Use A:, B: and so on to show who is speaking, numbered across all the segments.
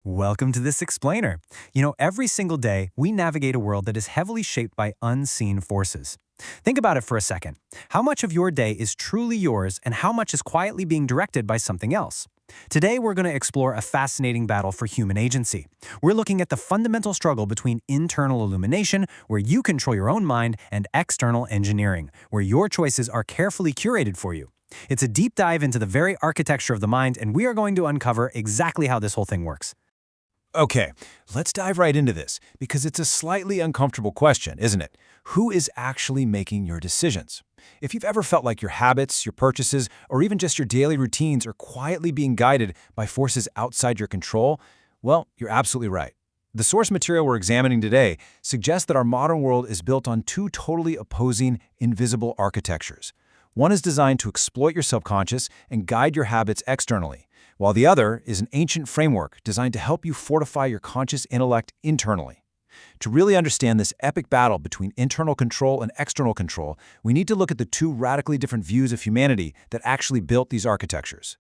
A: Welcome to this explainer. Every single day, we navigate a world that is heavily shaped by unseen forces. Think about it for a second. How much of your day is truly yours and how much is quietly being directed by something else? Today, we're going to explore a fascinating battle for human agency. We're looking at the fundamental struggle between internal illumination, where you control your own mind, and external engineering, where your choices are carefully curated for you. It's a deep dive into the very architecture of the mind, and we are going to uncover exactly how this whole thing works.
B: Okay, let's dive right into this, because it's a slightly uncomfortable question, isn't it? Who is actually making your decisions? If you've ever felt like your habits, your purchases, or even just your daily routines are quietly being guided by forces outside your control, well, you're absolutely right. The source material we're examining today suggests that our modern world is built on two totally opposing, invisible architectures. One is designed to exploit your subconscious and guide your habits externally, while the other is an ancient framework designed to help you fortify your conscious intellect internally. To really understand this epic battle between internal control and external control, we need to look at the two radically different views of humanity that actually built these architectures.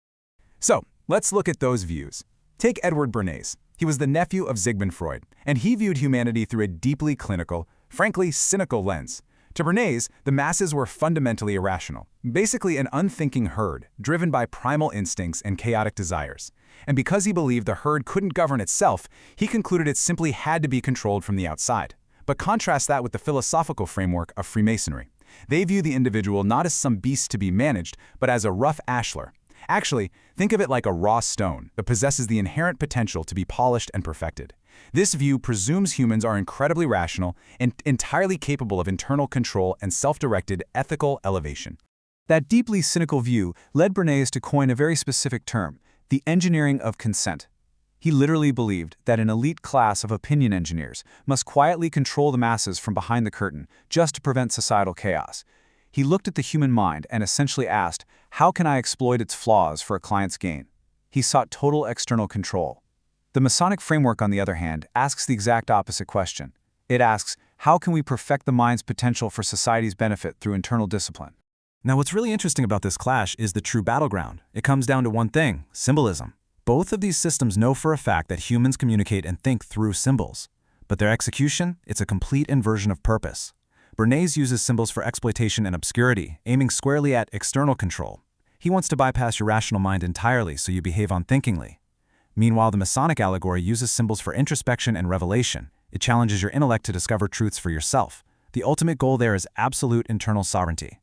C: So, let's look at those views. Take Edward Bernays. He was the nephew of Sigmund Freud, and he viewed humanity through a deeply clinical, frankly cynical lens. To Bernays, the masses were fundamentally irrational, basically an unthinking herd, driven by primal instincts and chaotic desires. And because he believed the herd couldn't govern itself, he concluded it simply had to be controlled from the outside. But contrast that with the philosophical framework of Freemasonry. They view the individual not as some beast to be managed, but as a rough Ashlar. Actually, think of it like a raw stone that possesses the inherent potential to be polished and perfected. This view presumes humans are incredibly rational and entirely capable of internal control and self-directed ethical elevation.
D: That deeply cynical view led Bernays to coin a very specific term, the engineering of consent. He literally believed that an elite class of opinion engineers must quietly control the masses from behind the curtain just to prevent societal chaos. He looked at the human mind and essentially asked, how can I exploit its flaws for a client's gain? He sought total external control. The Masonic framework, on the other hand, asks the exact opposite question. It asks, how can we perfect the mind's potential for society's benefit through internal discipline?
A: Now, what's really interesting about this clash is the true battleground. It comes down to one thing: symbolism. Both of these systems know for a fact that humans communicate and think through symbols. But their execution, it's a complete inversion of purpose. Bernays uses symbols for exploitation and obscurity, aiming squarely at external control. He wants to bypass your rational mind entirely so you behave unthinkingly. Meanwhile, the Masonic allegory uses symbols for introspection and revelation. It challenges your intellect to discover truths for yourself. The ultimate goal there is absolute internal sovereignty.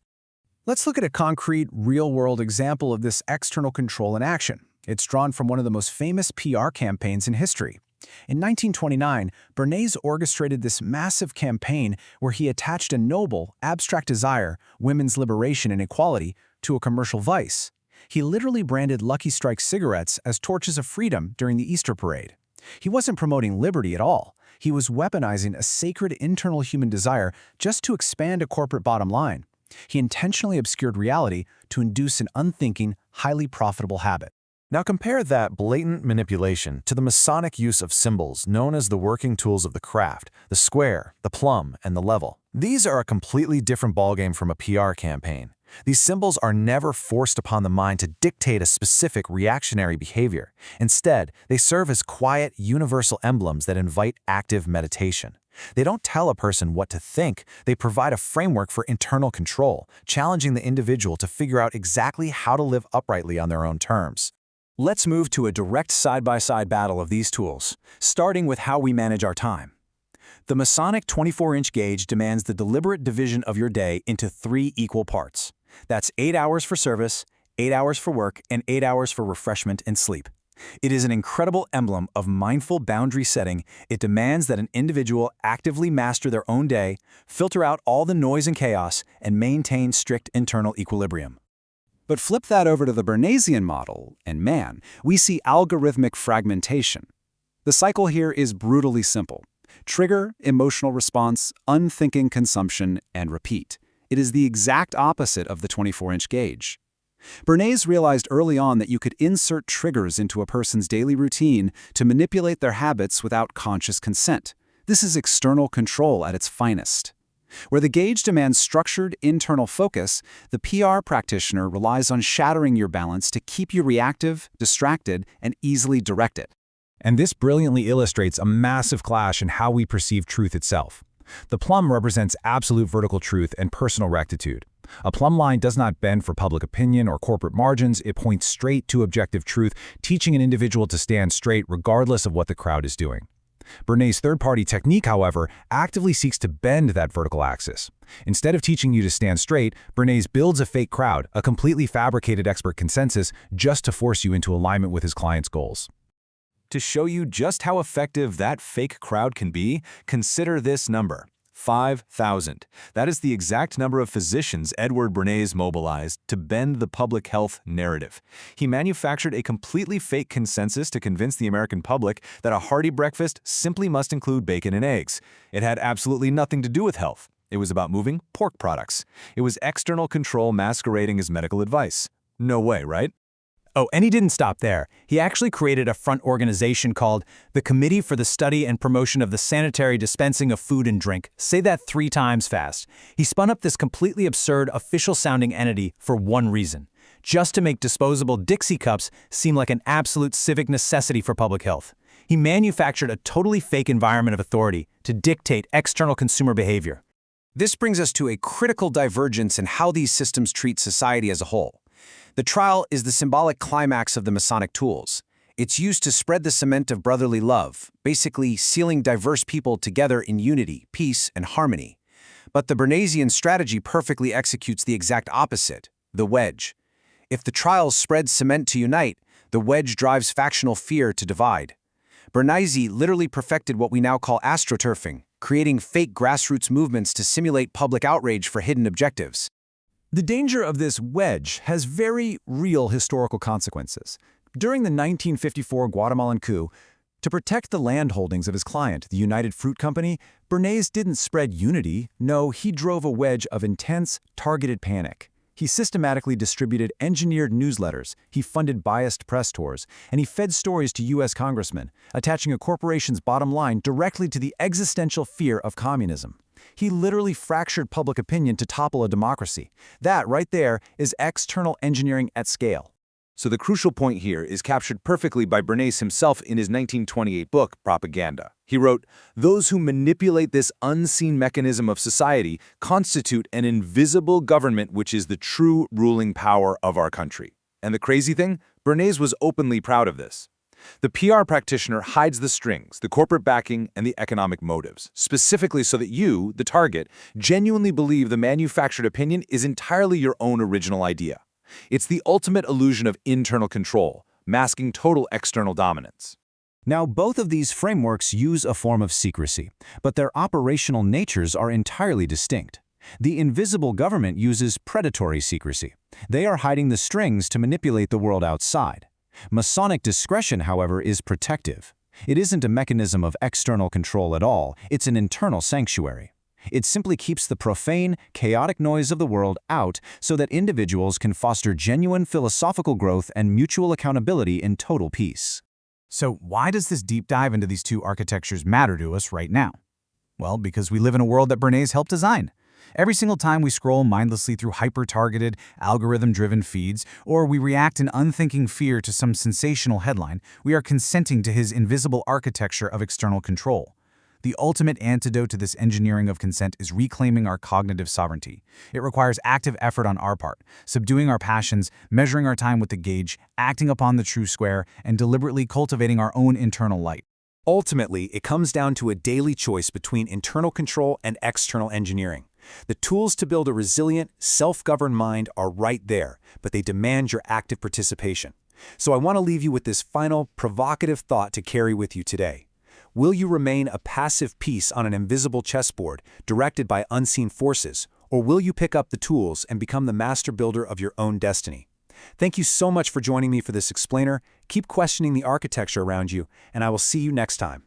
D: Let's look at a concrete, real-world example of this external control in action. It's drawn from one of the most famous PR campaigns in history. In 1929, Bernays orchestrated this massive campaign where he attached a noble, abstract desire, women's liberation and equality, to a commercial vice. He literally branded Lucky Strike cigarettes as torches of freedom during the Easter parade. He wasn't promoting liberty at all. He was weaponizing a sacred internal human desire just to expand a corporate bottom line. He intentionally obscured reality to induce an unthinking, highly profitable habit.
B: Now compare that blatant manipulation to the Masonic use of symbols known as the working tools of the craft, the square, the plumb, and the level. These are a completely different ballgame from a PR campaign. These symbols are never forced upon the mind to dictate a specific reactionary behavior. Instead, they serve as quiet, universal emblems that invite active meditation. They don't tell a person what to think, they provide a framework for internal control, challenging the individual to figure out exactly how to live uprightly on their own terms.
C: Let's move to a direct side-by-side battle of these tools, starting with how we manage our time. The Masonic 24-inch gauge demands the deliberate division of your day into 3 equal parts. That's 8 hours for service, 8 hours for work, and 8 hours for refreshment and sleep. It is an incredible emblem of mindful boundary setting. It demands that an individual actively master their own day, filter out all the noise and chaos, and maintain strict internal equilibrium. But flip that over to the Bernaysian model, and man, we see algorithmic fragmentation. The cycle here is brutally simple. Trigger, emotional response, unthinking consumption, and repeat. It is the exact opposite of the 24-inch gauge. Bernays realized early on that you could insert triggers into a person's daily routine to manipulate their habits without conscious consent. This is external control at its finest. Where the gauge demands structured internal focus, the PR practitioner relies on shattering your balance to keep you reactive, distracted, and easily directed.
B: And this brilliantly illustrates a massive clash in how we perceive truth itself. The plumb represents absolute vertical truth and personal rectitude. A plumb line does not bend for public opinion or corporate margins, it points straight to objective truth, teaching an individual to stand straight regardless of what the crowd is doing. Bernays' third-party technique, however, actively seeks to bend that vertical axis. Instead of teaching you to stand straight, Bernays builds a fake crowd, a completely fabricated expert consensus, just to force you into alignment with his client's goals.
C: To show you just how effective that fake crowd can be, consider this number: 5,000. That is the exact number of physicians Edward Bernays mobilized to bend the public health narrative. He manufactured a completely fake consensus to convince the American public that a hearty breakfast simply must include bacon and eggs. It had absolutely nothing to do with health. It was about moving pork products. It was external control masquerading as medical advice. No way, right?
D: Oh, and he didn't stop there. He actually created a front organization called the Committee for the Study and Promotion of the Sanitary Dispensing of Food and Drink. Say that 3 times fast. He spun up this completely absurd, official-sounding entity for one reason: just to make disposable Dixie cups seem like an absolute civic necessity for public health. He manufactured a totally fake environment of authority to dictate external consumer behavior. This brings us to a critical divergence in how these systems treat society as a whole. The trial is the symbolic climax of the Masonic tools. It's used to spread the cement of brotherly love, basically sealing diverse people together in unity, peace, and harmony. But the Bernaysian strategy perfectly executes the exact opposite: the wedge. If the trial spreads cement to unite, the wedge drives factional fear to divide. Bernays literally perfected what we now call astroturfing, creating fake grassroots movements to simulate public outrage for hidden objectives.
C: The danger of this wedge has very real historical consequences. During the 1954 Guatemalan coup, to protect the land holdings of his client, the United Fruit Company, Bernays didn't spread unity. No, he drove a wedge of intense, targeted panic. He systematically distributed engineered newsletters, he funded biased press tours, and he fed stories to U.S. congressmen, attaching a corporation's bottom line directly to the existential fear of communism. He literally fractured public opinion to topple a democracy. That, right there, is external engineering at scale.
B: So the crucial point here is captured perfectly by Bernays himself in his 1928 book, Propaganda. He wrote, "Those who manipulate this unseen mechanism of society constitute an invisible government which is the true ruling power of our country." And the crazy thing? Bernays was openly proud of this. The PR practitioner hides the strings, the corporate backing, and the economic motives, specifically so that you, the target, genuinely believe the manufactured opinion is entirely your own original idea. It's the ultimate illusion of internal control, masking total external dominance.
C: Now, both of these frameworks use a form of secrecy, but their operational natures are entirely distinct. The invisible government uses predatory secrecy. They are hiding the strings to manipulate the world outside. Masonic discretion, however, is protective. It isn't a mechanism of external control at all, it's an internal sanctuary. It simply keeps the profane, chaotic noise of the world out so that individuals can foster genuine philosophical growth and mutual accountability in total peace.
A: So why does this deep dive into these two architectures matter to us right now? Well, because we live in a world that Bernays helped design. Every single time we scroll mindlessly through hyper-targeted, algorithm-driven feeds, or we react in unthinking fear to some sensational headline, we are consenting to his invisible architecture of external control. The ultimate antidote to this engineering of consent is reclaiming our cognitive sovereignty. It requires active effort on our part, subduing our passions, measuring our time with the gauge, acting upon the true square, and deliberately cultivating our own internal light.
C: Ultimately, it comes down to a daily choice between internal control and external engineering. The tools to build a resilient, self-governed mind are right there, but they demand your active participation. So I want to leave you with this final, provocative thought to carry with you today. Will you remain a passive piece on an invisible chessboard, directed by unseen forces, or will you pick up the tools and become the master builder of your own destiny? Thank you so much for joining me for this explainer. Keep questioning the architecture around you, and I will see you next time.